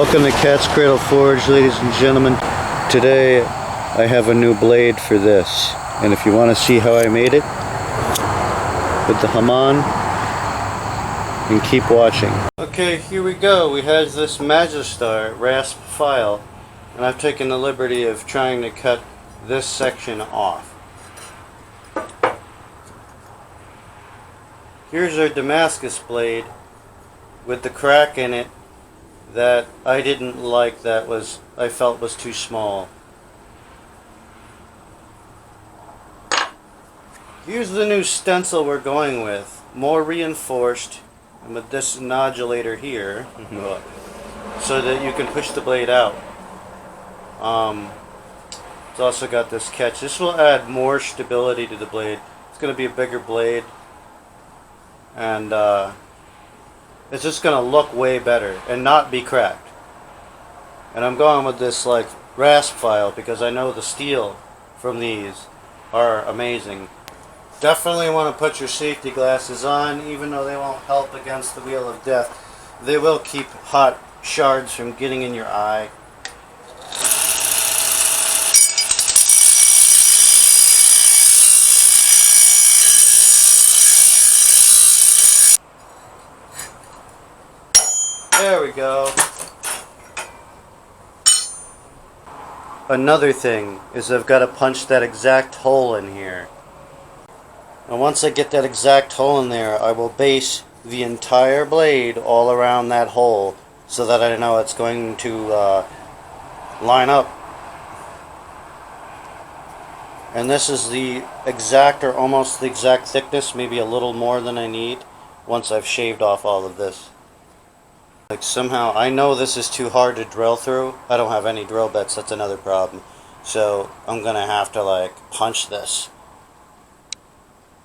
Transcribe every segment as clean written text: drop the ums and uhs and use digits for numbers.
Welcome to Cat's Cradle Forge, ladies and gentlemen. Today I have a new blade for this, and if you want to see how I made it with the Hamon, then keep watching. Okay, here we go. We have this Magistar Rasp file, and I've taken the liberty of trying to cut this section off. Here's our Damascus blade with the crack in it that I didn't like, I felt was too small. Here's the new stencil we're going with, more reinforced, and with this nodulator here, so that you can push the blade out. It's also got this catch. This will add more stability to the blade. It's going to be a bigger blade, and it's just going to look way better and not be cracked. And I'm going with this like Rasp file because I know the steel from these are amazing. Definitely want to put your safety glasses on, even though they won't help against the wheel of death. They will keep hot shards from getting in your eye. There we go. Another thing is I've got to punch that exact hole in here. And once I get that exact hole in there, I will base the entire blade all around that hole so that I know it's going to line up. And this is the exact or almost the exact thickness, maybe a little more than I need once I've shaved off all of this. Like somehow, I know this is too hard to drill through. I don't have any drill bits, that's another problem. So I'm gonna have to like punch this.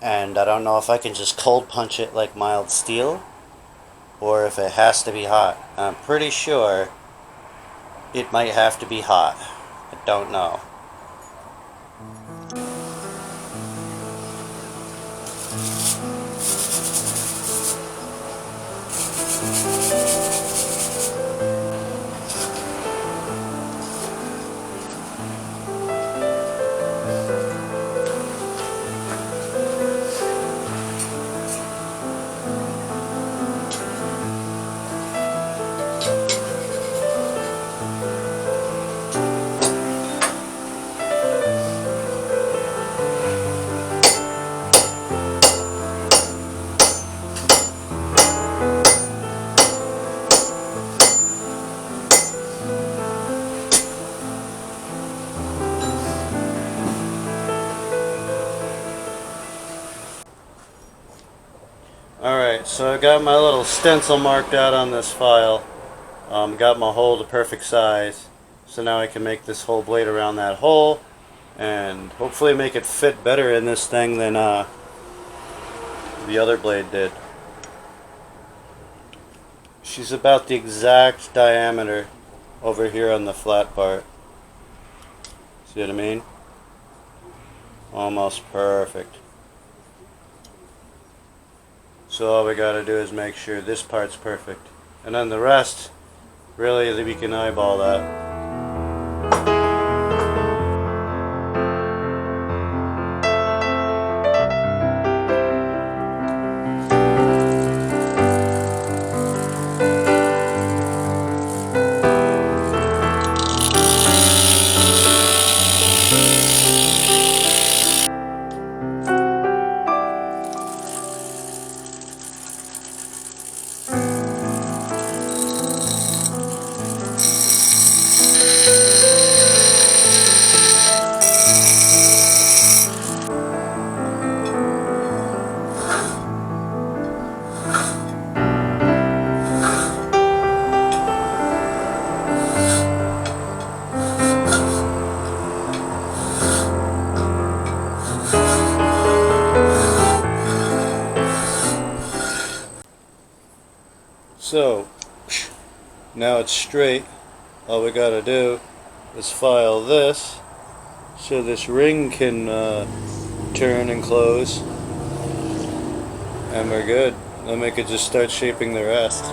And I don't know if I can just cold punch it like mild steel, or if it has to be hot. I'm pretty sure it might have to be hot. I don't know. Alright, so I got my little stencil marked out on this file. Got my hole to perfect size. So now I can make this whole blade around that hole and hopefully make it fit better in this thing than the other blade did. She's about the exact diameter over here on the flat part. See what I mean? Almost perfect. So all we gotta do is make sure this part's perfect. And then the rest, really, we can eyeball that. So, now it's straight. All we gotta do is file this so this ring can turn and close, and we're good. Then we could just start shaping the rest.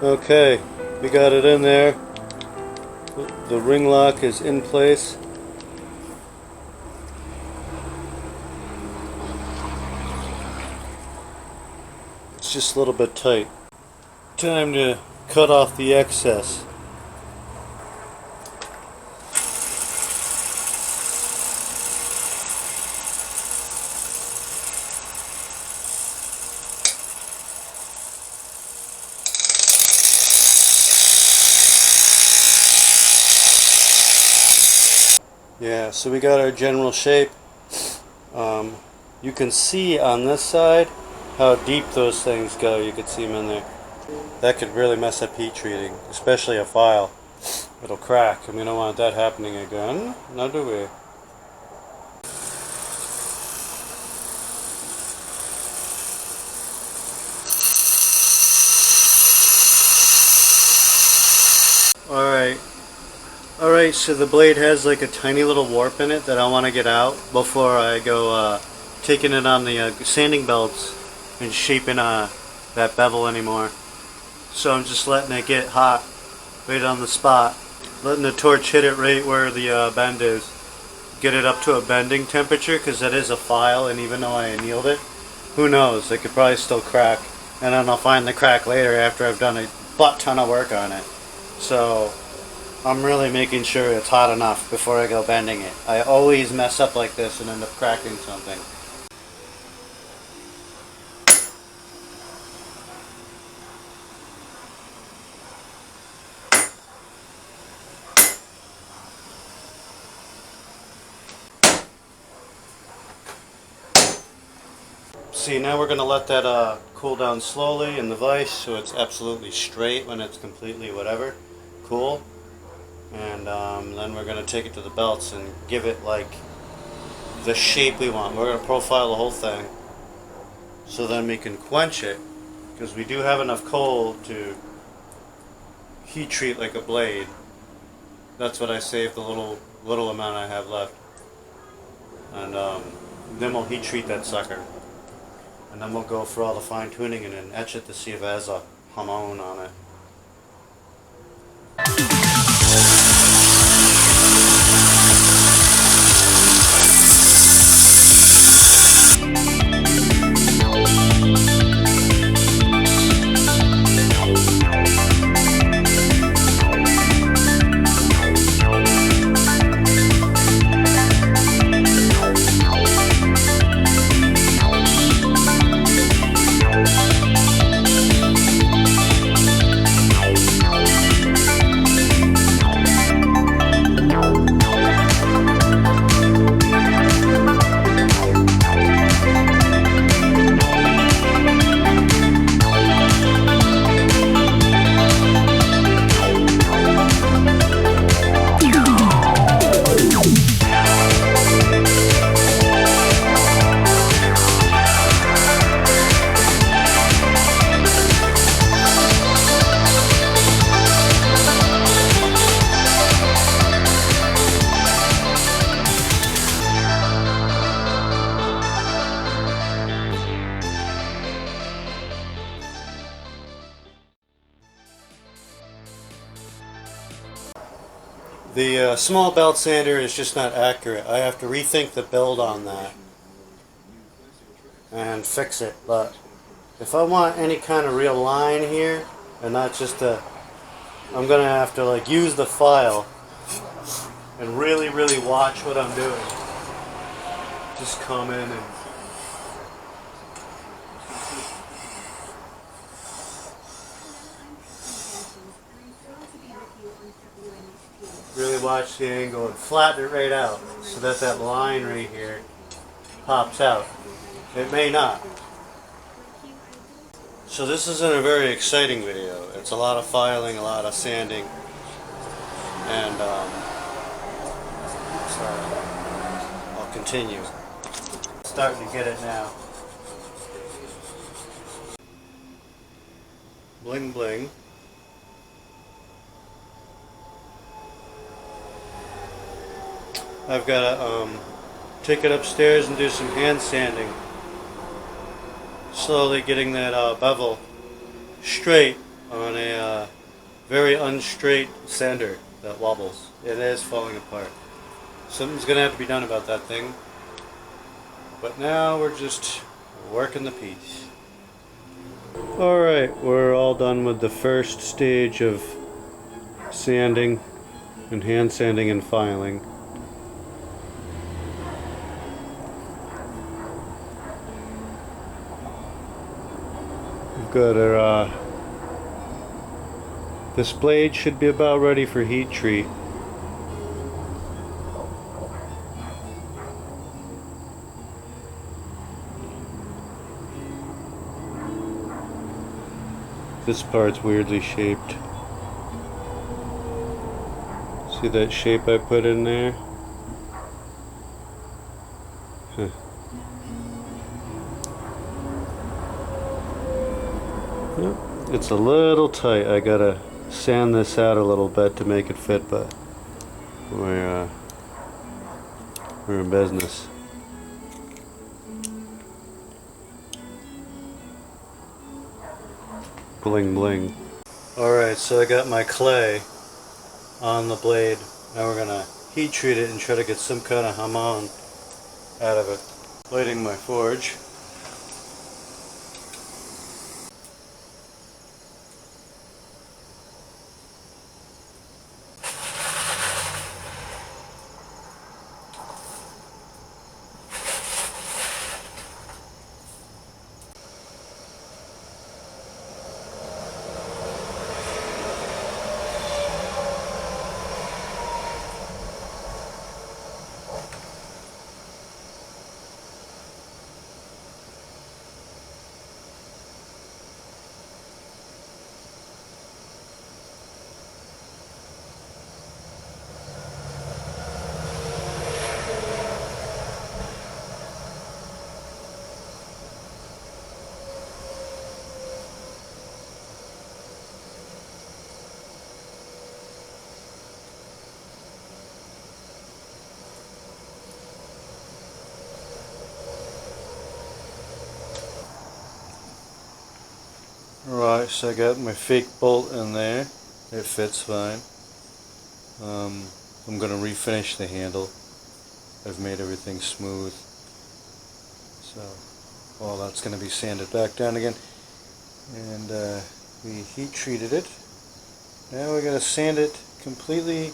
Okay, we got it in there. The ring lock is in place. It's just a little bit tight. Time to cut off the excess. Yeah, so we got our general shape. You can see on this side how deep those things go. You can see them in there. That could really mess up heat treating, especially a file. It'll crack, and we don't want that happening again. Now do we? Alright, so the blade has like a tiny little warp in it that I want to get out before I go taking it on the sanding belts and shaping that bevel anymore. So I'm just letting it get hot right on the spot, letting the torch hit it right where the bend is. Get it up to a bending temperature, because that is a file, and even though I annealed it, who knows, it could probably still crack, and then I'll find the crack later after I've done a butt ton of work on it. So I'm really making sure it's hot enough before I go bending it. I always mess up like this and end up cracking something. See, now we're going to let that cool down slowly in the vise so it's absolutely straight when it's completely whatever, cool. And then we're going to take it to the belts and give it like the shape we want. We're going to profile the whole thing so then we can quench it, because we do have enough coal to heat treat like a blade. That's what I saved the little amount I have left. And then we'll heat treat that sucker. And then we'll go for all the fine tuning and then etch it to see if it has a Hamon on it. The small belt sander is just not accurate. I have to rethink the build on that and fix it. But if I want any kind of real line here, and not just I'm gonna have to like use the file and really watch what I'm doing. Just come in and really watch the angle and flatten it right out so that that line right here pops out. It may not. So this isn't a very exciting video. It's a lot of filing, a lot of sanding, and so I'll continue. Starting to get it now. Bling bling. I've got to take it upstairs and do some hand sanding. Slowly getting that bevel straight on a very unstraight sander that wobbles. It is falling apart. Something's gonna have to be done about that thing. But now we're just working the piece. Alright, we're all done with the first stage of sanding and hand sanding and filing. We've got our this blade should be about ready for heat treat. This part's weirdly shaped. See that shape I put in there? Huh. Yep. It's a little tight. I gotta sand this out a little bit to make it fit, but we're in business. Bling bling. Alright, so I got my clay on the blade. Now we're gonna heat treat it and try to get some kind of hamon out of it. Lighting my forge. Right, so I got my fake bolt in there. It fits fine. I'm going to refinish the handle. I've made everything smooth. So, all that's going to be sanded back down again. And we heat treated it. Now we got to sand it completely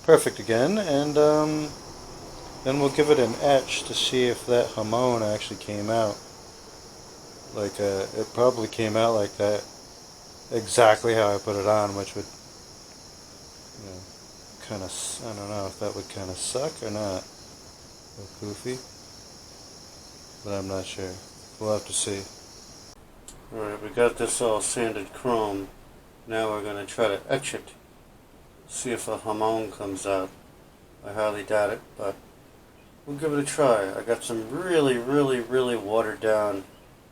perfect again. And then we'll give it an etch to see if that hamon actually came out. Like it probably came out like that, exactly how I put it on, which would, you know, kind of, I don't know if that would kind of suck or not. A little goofy, but I'm not sure. We'll have to see. Alright, we got this all sanded chrome. Now we're going to try to etch it, see if a hamon comes out. I highly doubt it, but we'll give it a try. I got some really watered down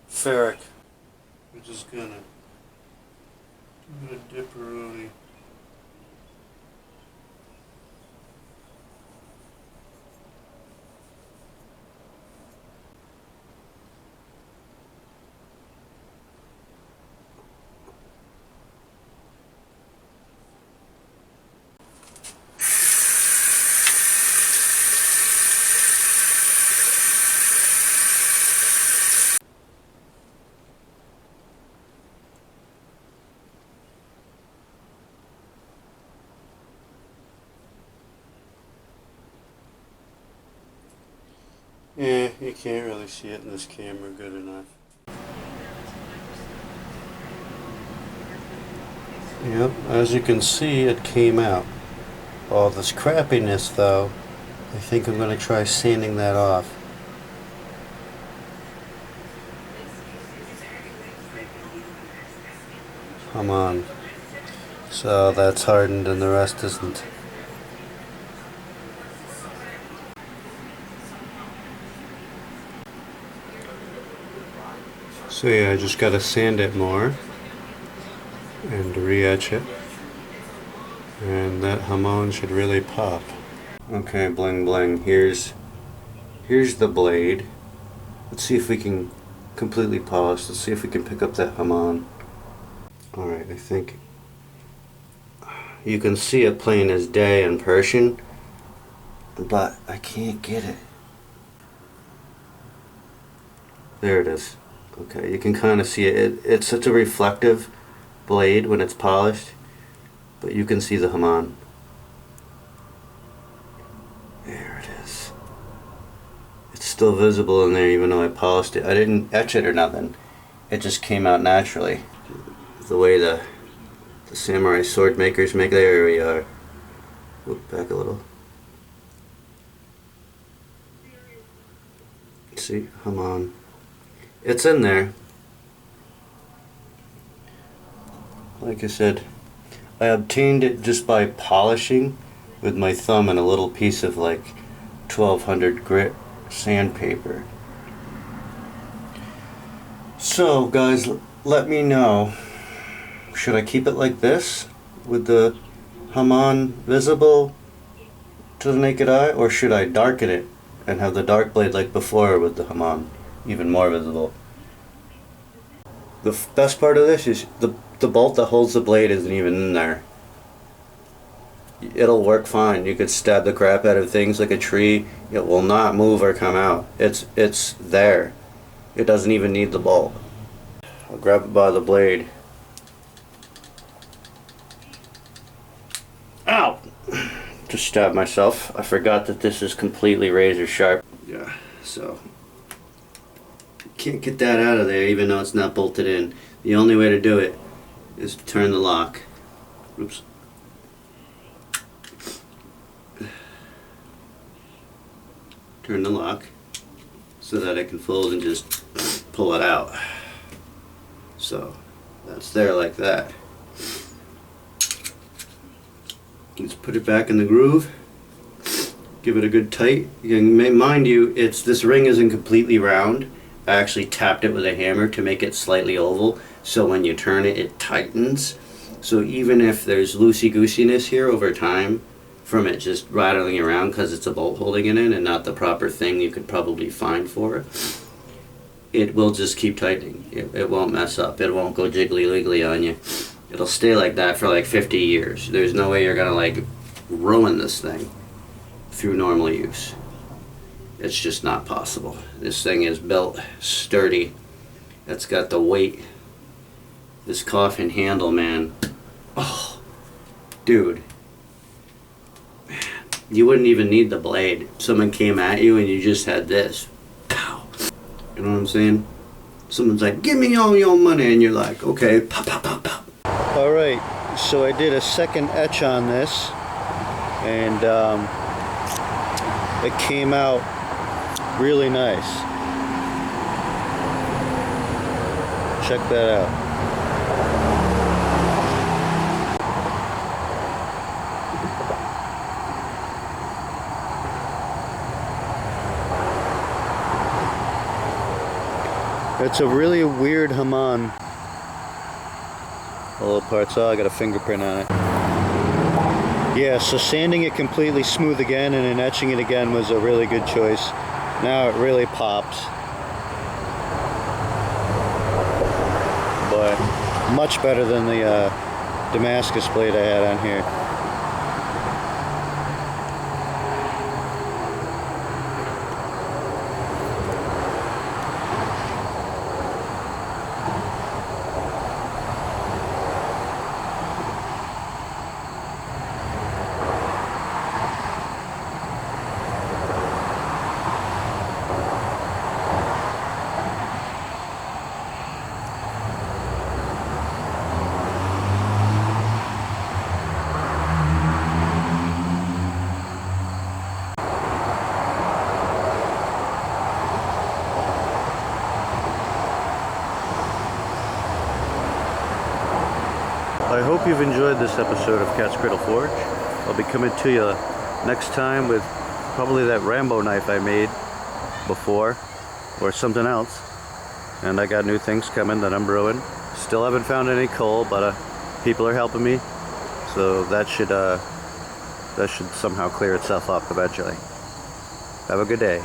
ferric. We're just gonna give it a dipperoni. Yeah, you can't really see it in this camera good enough. Yep, as you can see, it came out. All this crappiness, though, I think I'm going to try sanding that off. Come on. So that's hardened and the rest isn't. So yeah, I just gotta sand it more and re-etch it, and that hamon should really pop. Okay, bling bling. Here's the blade. Let's see if we can completely polish. Let's see if we can pick up that hamon. Alright, I think you can see it plain as day in Persian, but I can't get it. There it is. Okay, you can kind of see it. It's such a reflective blade when it's polished, but you can see the Hamon. There it is. It's still visible in there even though I polished it. I didn't etch it or nothing. It just came out naturally. The way the samurai sword makers make. There we are. Look back a little. See, Hamon. It's in there. Like I said, I obtained it just by polishing with my thumb and a little piece of like 1200 grit sandpaper. So guys, let me know, should I keep it like this with the Hamon visible to the naked eye, or should I darken it and have the dark blade like before with the Hamon even more visible? The best part of this is the bolt that holds the blade isn't even in there. It'll work fine. You could stab the crap out of things like a tree. It will not move or come out. It's there. It doesn't even need the bolt. I'll grab it by the blade. Ow! Just stabbed myself. I forgot that this is completely razor sharp. Yeah, so can't get that out of there even though it's not bolted in. The only way to do it is to turn the lock. Oops. Turn the lock so that it can fold and just pull it out. So that's there like that. Let's put it back in the groove. Give it a good tight. Mind you, this ring isn't completely round. I actually tapped it with a hammer to make it slightly oval, so when you turn it, it tightens. So even if there's loosey-goosiness here over time from it just rattling around because it's a bolt holding it in and not the proper thing you could probably find for it, it will just keep tightening. It won't mess up. It won't go jiggly-wiggly on you. It'll stay like that for like 50 years. There's no way you're gonna like ruin this thing through normal use. It's just not possible. This thing is built sturdy. It's got the weight. This coffin handle, man. Oh, dude. Man, you wouldn't even need the blade. Someone came at you and you just had this. Pow. You know what I'm saying? Someone's like, give me all your money, and you're like, okay, pop, pop, pop, pop. Alright, so I did a second etch on this, and it came out really nice. Check that out. It's a really weird Hamon. All the parts, oh, I got a fingerprint on it. Yeah, so sanding it completely smooth again and then etching it again was a really good choice. Now it really pops. But much better than the Damascus blade I had on here. I hope you've enjoyed this episode of Cat's Cradle Forge. I'll be coming to you next time with probably that Rambo knife I made before, or something else. And I got new things coming that I'm brewing. Still haven't found any coal, but people are helping me, so that should somehow clear itself up eventually. Have a good day.